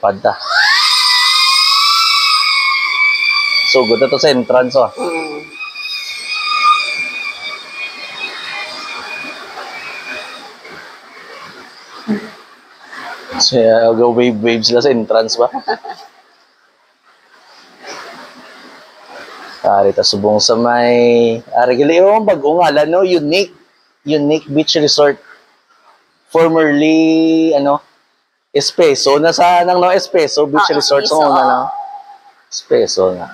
Lapad ta. So, good na to sa entrance, oh. So, go wave sila sa entrance ba? Ari, ta subong sa may... Ari, gali yung bagong ngalan, no? Unique Beach Resort. Formerly, ano? Espeso. Nasa nang no? Espeso Beach Resort. So, una na. Espeso na.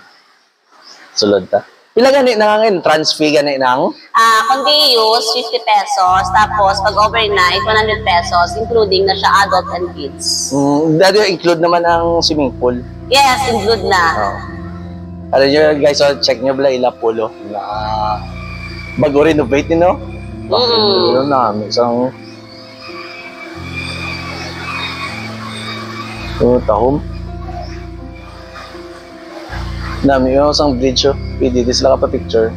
Sulod ta. Pila gani nang entrance fee gani nang? Kung day use, 50 pesos. Tapos, pag overnight, 100 pesos, including na siya adult and kids. Dado include naman ang swimming pool? Yes, include na. Alam nyo guys, so check nyo bala ila pool, oh. Na bago renovate ni, no? Ano namin, isang tahom. Namin yung isang bridge, oh. Pwede sila ka pa picture.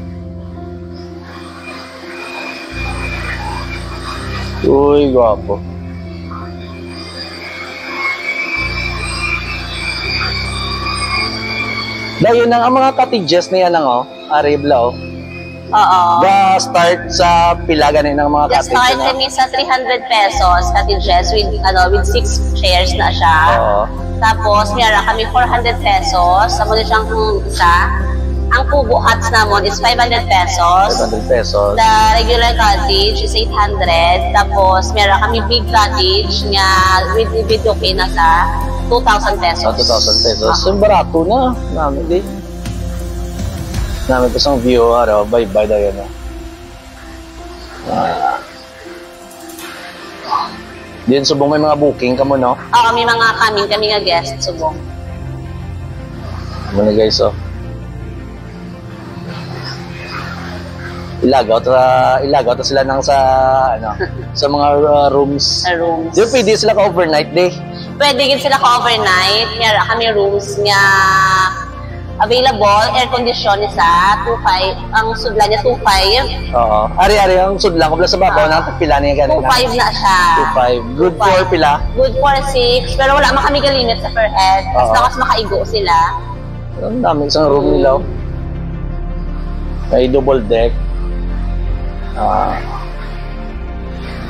Uy, gwapo. Dahil yun ang mga cottages na yan ang, oh. Aribla, oh. Oo. Start sa pilagan ng mga cottages. Start kami sa 300 pesos cottages with 6 chairs na siya. Oo. Tapos, mayroon kami 400 pesos. Sa muna siyang isa. Ang kubo huts namon is 500 pesos. 500 pesos. The regular cottage is 800. Tapos, meron kami big cottage nga with okay na sa 2,000 pesos. 2,000 pesos. So, barato na. Namin din. Namin pa sa view. Bye-bye daw yun. Diyan subong may mga booking ka mo, no? Oo, may mga kami nga guest subong. Ano na guys, oh. Ilagaw ta sila nang sa sa mga rooms. Sa rooms. Di pwede sila ka overnight day. Pwede gid sila ka overnight. Mayroon kami rooms nga available, air condition sa 2.5. Ang sudla niya 2.5. Oo. Ari ang sudla ko sa babaw nang pila niya ganun. 2.5 na siya. 2.5. Good for pila. Good for 6, pero wala man kami limit sa per head. Mas makaigo sila. Ang dami isang room nila. May double deck.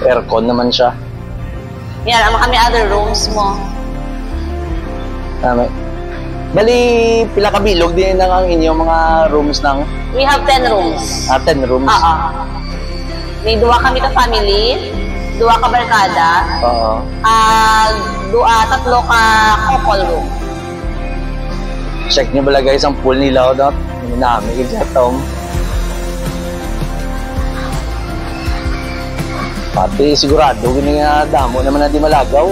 Aircon naman siya. Yan, ama kami other rooms mo. Bali, pila ka bilog din ang inyong mga rooms ng... We have 10 rooms. 10 rooms? Oo. May 2 kami ka family, 2 ka barkada, 3 ka couple room. Check nyo bala guys ang pool nila o dot. Namin kajatom. Pati sigurado, gini nga damo naman na di malagaw.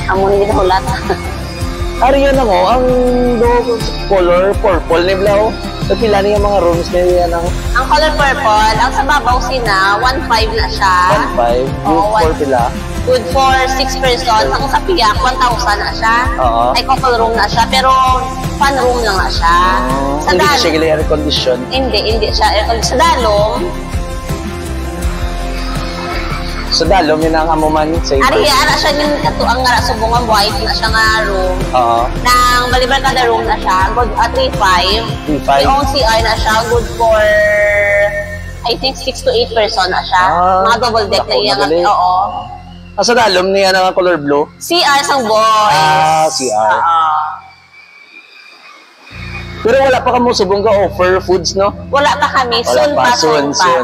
Amo ni hulat. Ari yun ang ang color purple ni Blau. Sa pila niya mga rooms na yan ang... Ang color purple, ang sa babaw sina, 1.5 na siya. 1.5? Good for pila? Good for 6 persons. Ang sa piyak, 1,000 na siya. Ay couple room na siya, pero fun room lang na siya. Hindi siya gila air condition? Hindi siya air condition. Sa dalom, sa dalom, yun ang amuman sa iba. Ari, ana siya yung katuang nga subong ang white na siya nga room. Nang balibar kada room na siya, good 3.5. 3.5? Yung CR na siya, good for I think 6 to 8 person na siya. Mga double deck na iya nga. Oo. Sa dalom niya nga color blue? CR sang boys. CR. Pero wala pa kamo subong ka offer foods, no? Wala pa kami. Soon pa.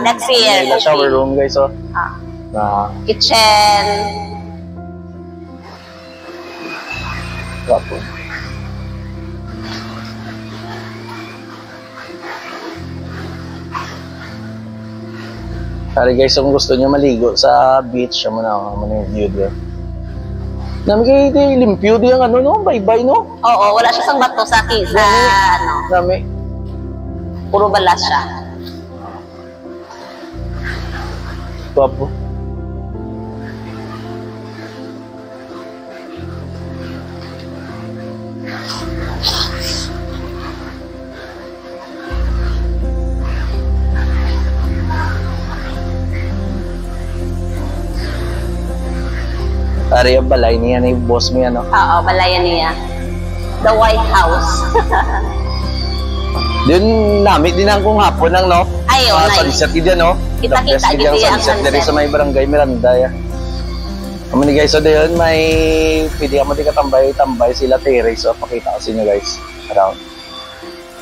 Next year. May shower room, guys, oh. Kitchen. Wapo. Sorry guys, kung gusto nyo maligo sa beach, siya mo na yung view doon. Namin kayo limpyo din ang no? Bye-bye, no? Oo, wala siya sang bato sa Nami. Puro balas siya. Wapo. Area balay niya na yung boss mo yan, no? Oo, balayan niya. The White House. Doon namin din ang kung hapon ng, no? Ay, oh, sunset yun, no? Kita-kita, the best ang sunset dari sunset. sa may barangay Miranda, ya. Kami ni guys, so doon may pwede ka mo di katambay sila terrace, so pakita ko sa inyo guys, around.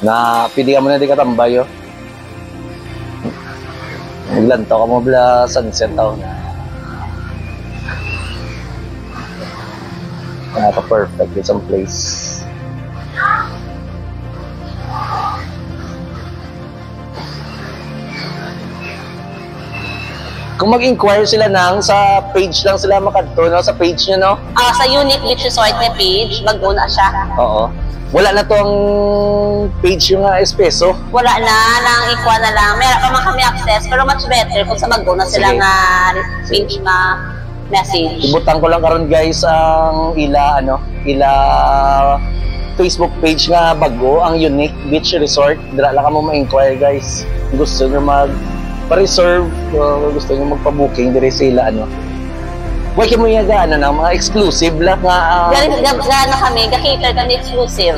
Na pwede ka mo na di katambay, oh. Maglanto ka mo bla sunset tao na. Naka-perfect isang place. Kung mag-inquire sila sa page lang sila makadto, no? Sa page nyo, no? Sa Unique Beach Resort na page, bago na siya. Oo. Wala na to ang page yung espeso. Wala na, nang ikwa na lang. Meron pa man kami access, pero much better kung sa bago na sila Sige. nga page na message. Ibutang ko lang karon guys ang ila Facebook page nga bago, ang Unique Beach Resort. Dira lang ka mo ma-inquire guys. Gusto nyo pa-reserve, gusto nyo magpa-booking dire sa ila, Huwag mo yung mga exclusive lang nga. Gano'n kami, ga-cater kami exclusive.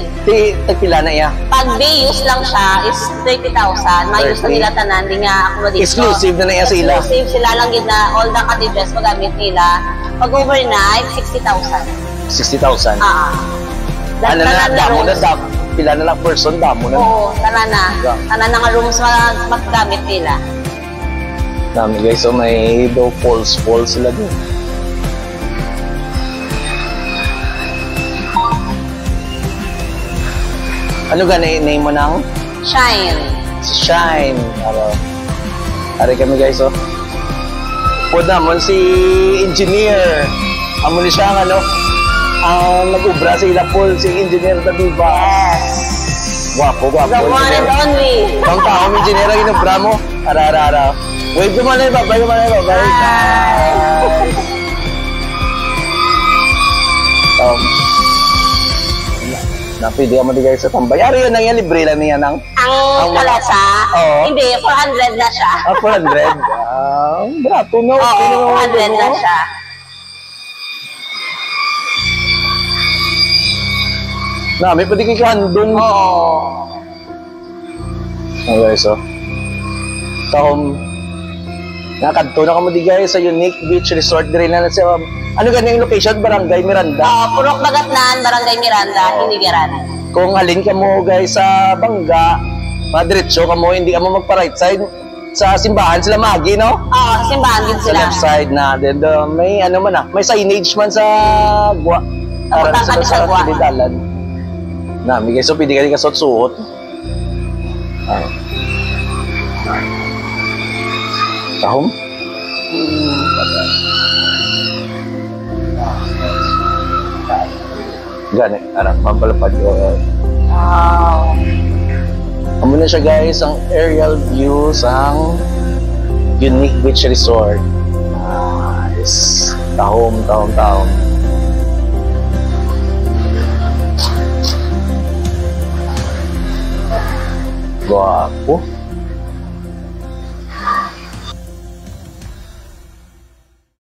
Tagpila na iya. Pag day use lang siya is 30,000. May use na nila tanan, di nga accommodation. Exclusive na iya sa ila. Exclusive sila lang yun na all the cottages magamit nila. Pag overnight, 60,000. 60,000. Ano na, damo na, pila na lang person, damo na. Oo, tanan na. Tanan na nga rooms magagamit nila. Dami guys, so may falls sila din. Ano gani name mo nang? Shine. Shine. Ari kami guys, oh. Pwede naman si engineer. Amo ni siya ang nag-ubra sa ila pool, si engineer Tabiba. Yes. Wapo. The one and only. Bang taong engineer ang inubra mo. Ara. Wave ko manay, babay. Napili ka mo di guys sa tambay. Ari yun ang libre lang niya ng... Ang kalasa? Oo. Hindi, 400 na siya. 400? Brato, no? Oo, 400 na siya. May pwede kayo handong. Oo. Okay, so. Nakadto na ka mo di guys sa Unique Beach Resort. Dire na sa... Ano ganyan yung location? Barangay Miranda? Purok Bagatnan, Barangay Miranda, Hinigiran. Kung halin ka mo guys sa Bangga, madiretso ka mo, hindi ka mo magpa-right side. Sa simbahan sila magi, no? Oo, sa simbahan din Sa sila. left side na. Then may may signage man sa Gwa. Napunta kami sa Gwa. Pilidalan. Nami guys, so pwede ka suot-suot. Tahom? Gani, mampalapad ko. Wow. Amo na siya guys, ang aerial view sang Unique Beach Resort. Nice. Tahom. Guwapo.